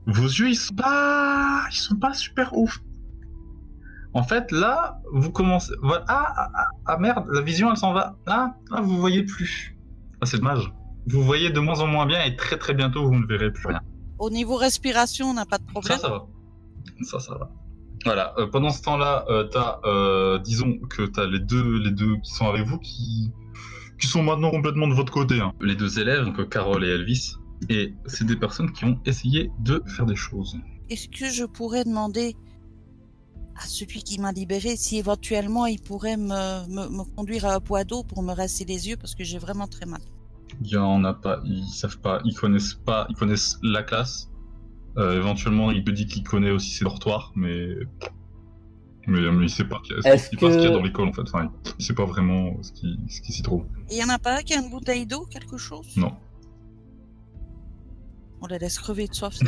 F: ils sont pas super ouf. En fait, là, vous commencez. Voilà. Ah merde, la vision elle s'en va. Ah, vous voyez plus. Ah, c'est dommage. Vous voyez de moins en moins bien et très très bientôt vous ne verrez plus rien.
E: Au niveau respiration, on n'a pas de problème.
F: Ça va. Ça va. Voilà, pendant ce temps-là, disons que t'as les deux qui sont avec vous qui sont maintenant complètement de votre côté. Hein. Les deux élèves, donc Carole et Elvis, et c'est des personnes qui ont essayé de faire des choses.
E: Est-ce que je pourrais demander à celui qui m'a libéré si éventuellement il pourrait me conduire à un point d'eau pour me rincer les yeux parce que j'ai vraiment très mal.
F: Il y en a pas, ils savent pas, ils connaissent la classe. Éventuellement, il te dit qu'il connaît aussi ses dortoirs, mais il sait pas qu'il y a dans l'école en fait. Enfin, il sait pas vraiment ce qui s'y trouve.
E: Et il y en a pas un qui a une bouteille d'eau, quelque chose?
F: Non.
E: On les laisse crever de soif. C'est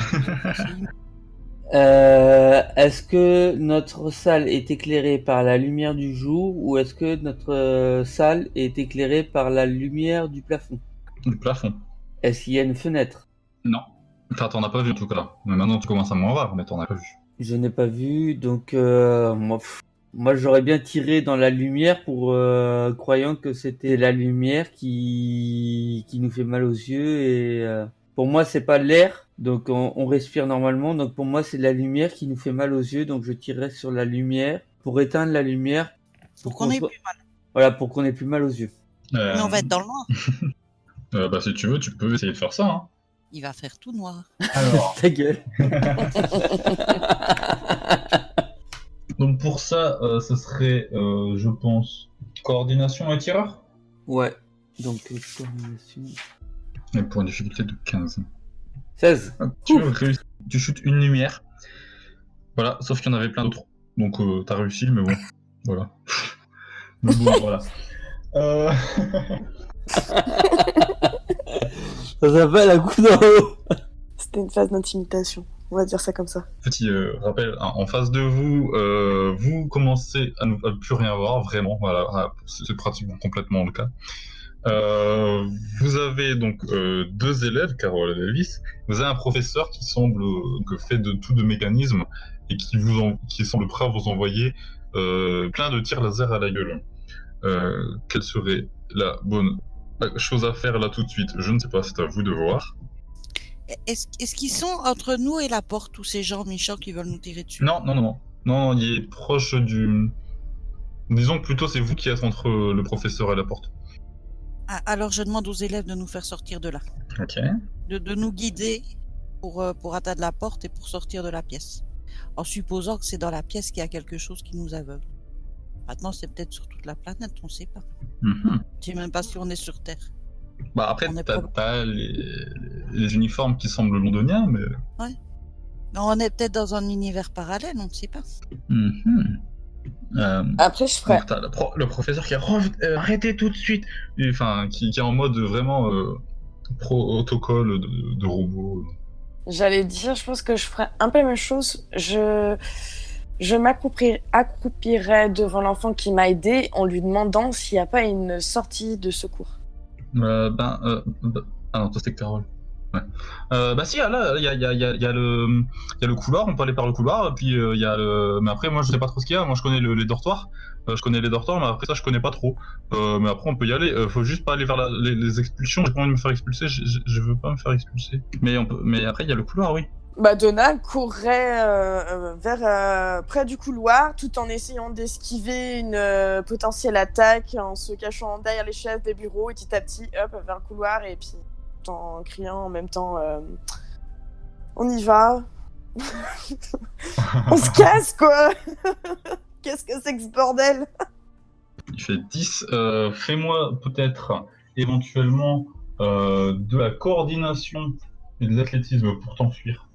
H: Est-ce que notre salle est éclairée par la lumière du jour ou est-ce que notre salle est éclairée par la lumière du plafond?
F: Du plafond.
H: Est-ce qu'il y a une fenêtre?
F: Non. Enfin, t'en as pas vu en tout cas. Mais maintenant, tu commences à m'en voir, mais t'en as pas vu.
H: Je n'ai pas vu, donc moi j'aurais bien tiré dans la lumière pour croyant que c'était la lumière qui nous fait mal aux yeux et pour moi c'est pas l'air, donc on respire normalement, donc pour moi c'est la lumière qui nous fait mal aux yeux, donc je tirerais sur la lumière pour éteindre la lumière
E: pour qu'on ait
H: soit-
E: plus mal.
H: voilà, pour qu'on ait plus mal aux yeux.
E: Mais on va être dans le noir.
F: Bah, si tu veux, tu peux essayer de faire ça. Hein.
E: Il va faire tout noir.
F: Alors,
H: Ta gueule.
F: donc pour ça, ce serait, je pense, coordination et tireur.
H: Ouais, donc coordination.
F: Et pour une difficulté de 15.
H: 16.
F: Tu réussis, tu shootes une lumière. Voilà, sauf qu'il y en avait plein d'autres. Donc t'as réussi, mais bon, voilà. Mais bon, voilà.
H: Ça s'appelle un coup dans l'eau.
G: C'était une phase d'intimidation. On va dire ça comme ça.
F: Petit rappel, hein, en face de vous, vous commencez à ne plus rien voir, vraiment, voilà, c'est pratiquement complètement le cas. Vous avez donc deux élèves, Carole et Elvis. Vous avez un professeur qui semble que fait de tout de mécanismes et qui semble prêt à vous envoyer plein de tirs laser à la gueule. Quelle serait la bonne chose à faire là tout de suite? Je ne sais pas, c'est à vous de voir.
E: Est-ce qu'ils sont entre nous et la porte, tous ces gens méchants qui veulent nous tirer dessus?
F: Non, il est proche du... Disons que plutôt c'est vous qui êtes entre le professeur et la porte.
E: Ah, alors je demande aux élèves de nous faire sortir de là.
F: Ok.
E: De nous guider pour atteindre la porte et pour sortir de la pièce. En supposant que c'est dans la pièce qu'il y a quelque chose qui nous aveugle. Maintenant, c'est peut-être sur toute la planète, on ne sait pas.
F: Mhm.
E: Je sais même pas si on est sur Terre.
F: Bah après,
E: On est
F: t'as les uniformes qui semblent londoniens, mais...
E: Non, on est peut-être dans un univers parallèle, on ne sait pas.
F: Mhm.
G: Après, je ferais.
F: Donc t'as le professeur qui a arrêtez tout de suite, et, enfin qui est en mode vraiment protocole de robot.
G: J'allais dire, je pense que je ferais un peu la même chose. Je m'accroupirais devant l'enfant qui m'a aidé en lui demandant s'il n'y a pas une sortie de secours.
F: Ah non, toi c'était Carole. Ouais. Bah si, là, il y a le couloir, on peut aller par le couloir, puis il y a le... Mais après, moi je sais pas trop ce qu'il y a, moi je connais les dortoirs. Je connais les dortoirs, mais après ça je connais pas trop. Mais après on peut y aller, faut juste pas aller vers les expulsions, j'ai pas envie de me faire expulser, je veux pas me faire expulser. Mais après il y a le couloir, oui.
G: Bah, Donna courrait vers près du couloir tout en essayant d'esquiver une potentielle attaque en se cachant derrière les chaises des bureaux et petit à petit hop vers le couloir et puis en criant en même temps on y va. On se casse quoi. Qu'est-ce que c'est que ce bordel?
F: Il fait 10. Fais-moi peut-être éventuellement de la coordination et de l'athlétisme pour t'enfuir.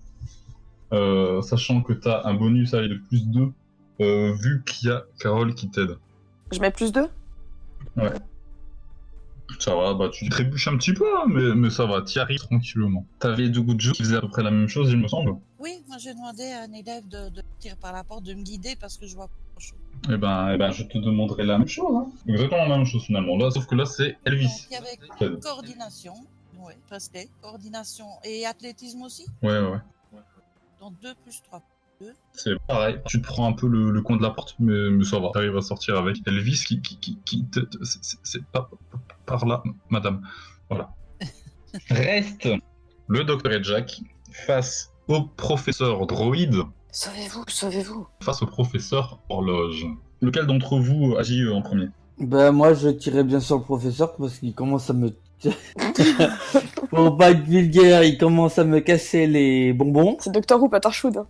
F: Sachant que t'as un bonus à aller de plus 2, vu qu'il y a Carole qui t'aide.
G: Je mets plus 2?
F: Ouais. Ça va, bah tu trébuches un petit peu, hein, mais ça va, t'y arrives tranquillement. T'avais Dogojo qui faisait à peu près la même chose, il me semble.
E: Oui, moi j'ai demandé à un élève de tirer par la porte, de me guider parce que je vois pas grand-chose.
F: Eh ben, je te demanderai la même chose, hein. Exactement la même chose finalement. Là, sauf que là, c'est Elvis.
E: Donc il y avait coordination, oui, presque, coordination et athlétisme aussi.
F: Ouais.
E: Donc 2 plus 3.
F: C'est pareil, tu te prends un peu le coin de la porte, mais ça va, t'arrives à sortir avec Elvis c'est pas par là, madame. Voilà. Reste le docteur et Jack face au professeur droïde,
G: Sauvez-vous.
F: face au professeur horloge. Lequel d'entre vous agit en premier?
H: Ben moi je tirais bien sur le professeur parce qu'il commence à me... Pour pas être vulgaire, il commence à me casser les bonbons.
G: C'est Doctor Who, pas Torchwood. Hein.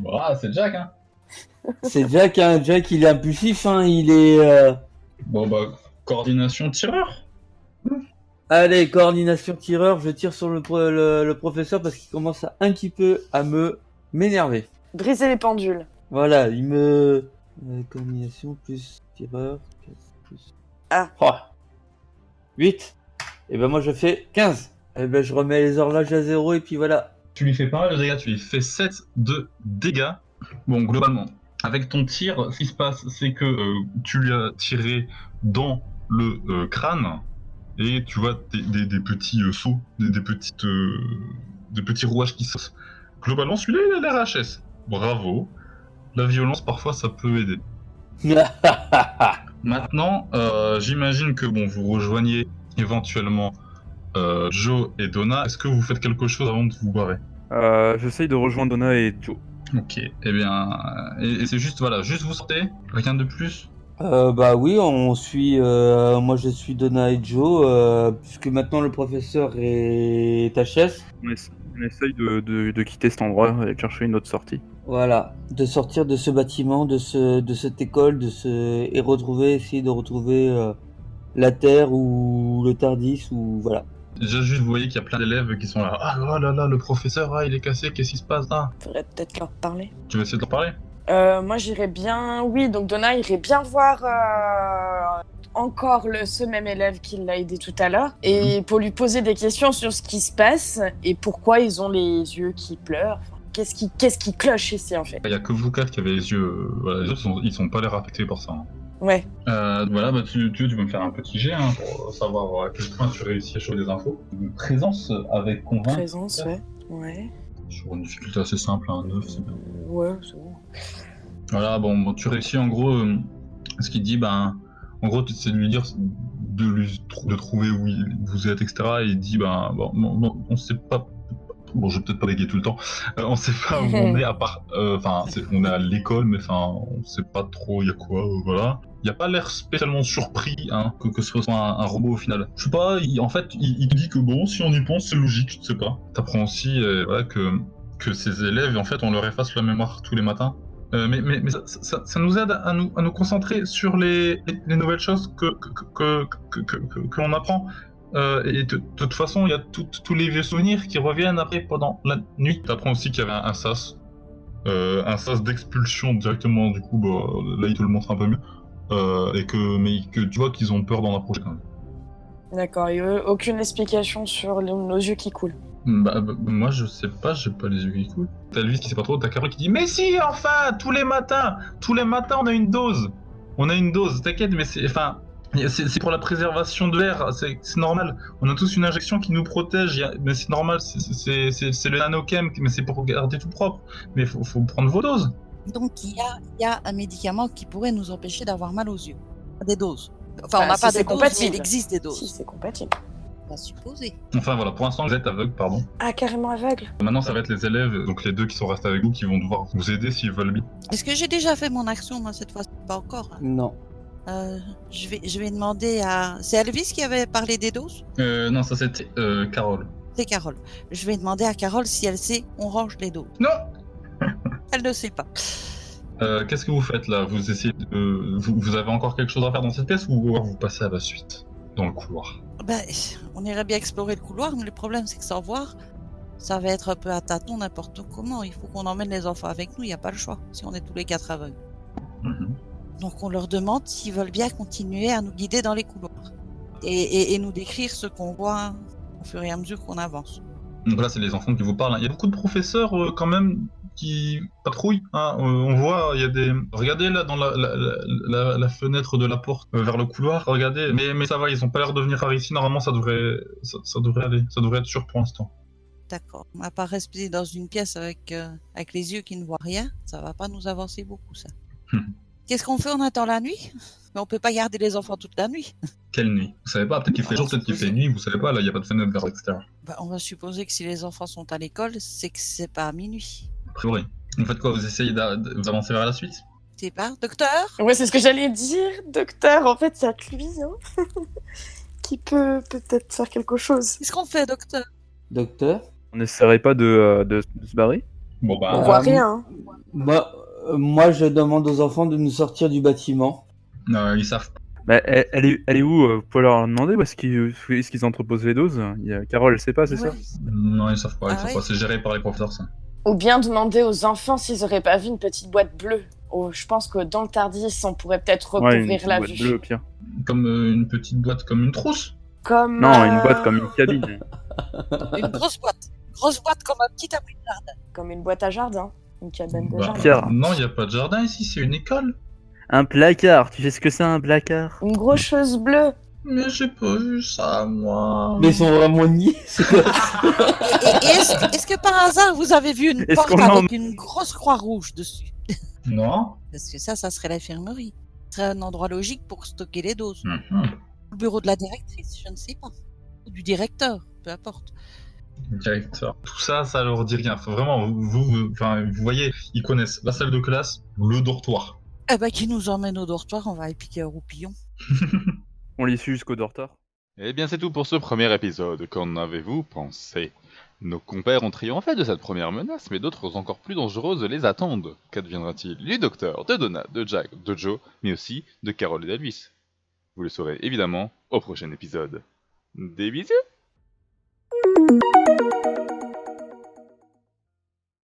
F: Bah, c'est Jack, hein.
H: C'est Jack, hein. Jack il est impulsif, hein. Il est...
F: Bon bah, coordination tireur.
H: Allez, coordination tireur, je tire sur le professeur parce qu'il commence un petit peu à m'énerver.
G: Briser les pendules.
H: Voilà, il me... coordination plus tireur, plus...
G: Ah.
H: Oh. 8. Et ben moi je fais 15. Eh ben, je remets les horloges à 0 et puis voilà.
F: Tu lui fais pas mal de dégâts, tu lui fais 7 de dégâts. Bon, globalement, avec ton tir, ce qui se passe, c'est que tu lui as tiré dans le crâne et tu vois des petits sauts, des petits rouages qui sortent. Globalement, celui-là, il a l'air HS. Bravo. La violence, parfois, ça peut aider. Maintenant, j'imagine que bon, vous rejoignez éventuellement Joe et Donna. Est-ce que vous faites quelque chose avant de vous barrer?
I: J'essaye de rejoindre Donna et Joe.
F: Ok, eh bien, et c'est juste, voilà, juste vous sortez, rien de plus.
H: Bah oui, on suit. Moi, je suis Donna et Joe, puisque maintenant le professeur est HS.
I: On essaye de quitter cet endroit et de chercher une autre sortie.
H: Voilà, de sortir de ce bâtiment, de cette école, et essayer de retrouver la Terre ou le Tardis ou voilà.
F: Déjà, juste, vous voyez qu'il y a plein d'élèves qui sont là. Ah oh là là, le professeur, il est cassé, qu'est-ce qui se passe là?
G: Faudrait peut-être leur parler.
F: Tu veux essayer de leur parler?
G: Moi, j'irais bien... Oui, donc Donna irait bien voir encore ce même élève qui l'a aidé tout à l'heure, et pour lui poser des questions sur ce qui se passe et pourquoi ils ont les yeux qui pleurent. Enfin, qu'est-ce qui cloche ici, en fait?
F: Il y a que vous quatre qui avez les yeux... voilà, les autres, ils sont pas l'air affectés par ça. Hein.
G: Ouais.
F: Voilà, bah tu peux me faire un petit jet hein, pour savoir à quel point tu réussis à choper des infos. Une présence avec convaincre.
G: Présence, ouais.
F: Sur une difficulté assez simple, un 9, c'est bien.
G: Ouais, c'est bon.
F: Voilà, bon, tu réussis en gros, ce qu'il dit, ben, en gros, c'est de lui dire de trouver où vous êtes, etc. Et il dit, ben, bon, on sait pas. Bon, je vais peut-être pas bégayer tout le temps. On sait pas où on est, à part. Enfin, on est à l'école, mais enfin, on sait pas trop il y a quoi, voilà. Il a pas l'air spécialement surpris hein, que ce soit un robot au final. Je sais pas, en fait, il dit que bon, si on y pense, c'est logique, je sais pas. T'apprends aussi voilà, que ces élèves, en fait, on leur efface la mémoire tous les matins. Mais ça nous aide à nous concentrer sur les nouvelles choses que l'on apprend. Et de toute façon, il y a tous les vieux souvenirs qui reviennent après pendant la nuit. Tu apprends aussi qu'il y avait un sas. Un sas d'expulsion directement, du coup, bah, là il te le montre un peu mieux. Mais que tu vois qu'ils ont peur d'en approcher quand même.
G: D'accord, et aucune explication sur nos yeux qui coulent.
F: Bah, moi je sais pas, j'ai pas les yeux qui coulent. T'as Luis qui sait pas trop, t'as Carole qui dit mais si enfin tous les matins on a une dose. On a une dose, t'inquiète mais c'est pour la préservation de l'air, c'est normal. On a tous une injection qui nous protège, mais c'est normal, c'est le nanochem, mais c'est pour garder tout propre. Mais faut prendre vos doses.
E: Donc il y a un médicament qui pourrait nous empêcher d'avoir mal aux yeux. Des doses. Enfin, on n'a
G: si
E: pas
G: c'est
E: des doses,
G: compatible.
E: mais il existe des doses.
G: Si, c'est compatible.
E: On va supposer.
F: Enfin voilà, pour l'instant vous êtes aveugle, pardon.
G: Ah, carrément aveugle.
F: Maintenant ça va être les élèves, donc les deux qui sont restés avec vous, qui vont devoir vous aider s'ils veulent bien.
E: Est-ce que j'ai déjà fait mon action, moi, cette fois-ci? Pas encore. Hein.
H: Non.
E: Je vais demander à... C'est Elvis qui avait parlé des doses?
F: Non, ça c'était Carole.
E: C'est Carole. Je vais demander à Carole si elle sait, on range les doses.
F: Non.
E: Elle ne sait pas.
F: Qu'est-ce que vous faites là? Vous essayez de... vous avez encore quelque chose à faire dans cette pièce ou vous passez à la suite? Dans le couloir.
E: Ben, on irait bien explorer le couloir, mais le problème c'est que sans voir, ça va être un peu à tâtons n'importe comment. Il faut qu'on emmène les enfants avec nous, il n'y a pas le choix, si on est tous les quatre aveugles. Donc on leur demande s'ils veulent bien continuer à nous guider dans les couloirs. Et nous décrire ce qu'on voit au fur et à mesure qu'on avance.
F: Donc là c'est les enfants qui vous parlent. Il y a beaucoup de professeurs quand même qui patrouillent. Hein. On voit, il y a des... Regardez là dans la fenêtre de la porte vers le couloir, regardez. Mais ça va, ils ont pas l'air de venir par ici. Normalement ça devrait aller. Ça devrait être sûr pour l'instant.
E: D'accord. À part rester dans une pièce avec les yeux qui ne voient rien, ça va pas nous avancer beaucoup ça. Qu'est-ce qu'on fait? On attend la nuit? Mais on peut pas garder les enfants toute la nuit.
F: Quelle nuit? Vous savez pas, peut-être qu'il fait jour, peut-être qu'il fait nuit, vous savez pas, là il y a pas de fenêtre vers l'extérieur.
E: Bah, on va supposer que si les enfants sont à l'école, c'est que c'est pas à minuit.
F: A priori. Vous faites quoi? Vous essayez d'avancer vers la suite?
E: C'est pas, docteur?
G: Ouais, c'est ce que j'allais dire, docteur. En fait, il y a que lui hein, qui peut peut-être faire quelque chose.
E: Qu'est-ce qu'on fait, docteur?
H: Docteur?
I: On n'essaierait pas de se barrer?
F: Bon bah...
G: On voit rien.
H: Moi, je demande aux enfants de nous sortir du bâtiment.
F: Ils savent pas.
I: Bah, elle est où? Vous pouvez leur demander où est-ce qu'ils entreposent les doses? Carole, elle sait pas, c'est ça?
F: Non, ils savent pas,
E: Ah ouais.
F: pas. C'est géré par les professeurs, ça.
G: Ou bien demander aux enfants s'ils auraient pas vu une petite boîte bleue. Oh, je pense que dans le Tardis, on pourrait peut-être
I: Ouais,
G: recouvrir
I: une petite
G: la
I: boîte
G: vue.
I: bleue, au pire.
F: Comme une petite boîte, comme une trousse.
G: Comme
I: Non, une boîte comme une cabine.
E: Une grosse boîte. Grosse boîte comme un petit abri de jardin.
G: Comme une boîte à jardin. Une cabane de
F: Bah,
G: jardin.
I: Pierre.
F: non, il n'y a pas de jardin ici, c'est une école.
I: Un placard, tu sais ce que c'est un placard?
G: Une grosse chose bleue.
F: Mais j'ai pas vu ça, moi.
H: Mais ils sont vraiment niais. C'est quoi
E: Et est-ce que par hasard vous avez vu une
I: Est-ce
E: porte
I: qu'on en-
E: avec une grosse croix rouge dessus?
F: Non.
E: Parce que ça serait l'infirmerie. Ce serait un endroit logique pour stocker les doses.
F: Mhm.
E: Le bureau de la directrice, je ne sais pas. Ou du directeur, peu importe.
F: Directeur. Tout ça, ça leur dit rien. Enfin, vraiment, vous voyez, ils connaissent la salle de classe, le dortoir.
E: Eh ben, qui nous emmène au dortoir, on va épiquer un roupillon.
I: On les suit jusqu'au dortoir.
A: Eh bien c'est tout pour ce premier épisode, qu'en avez-vous pensé? Nos compères ont triomphé de cette première menace, mais d'autres encore plus dangereuses les attendent. Qu'adviendra-t-il du docteur, de Donna, de Jack, de Joe, mais aussi de Carol et d'Elvis? Vous le saurez évidemment au prochain épisode. Des bisous!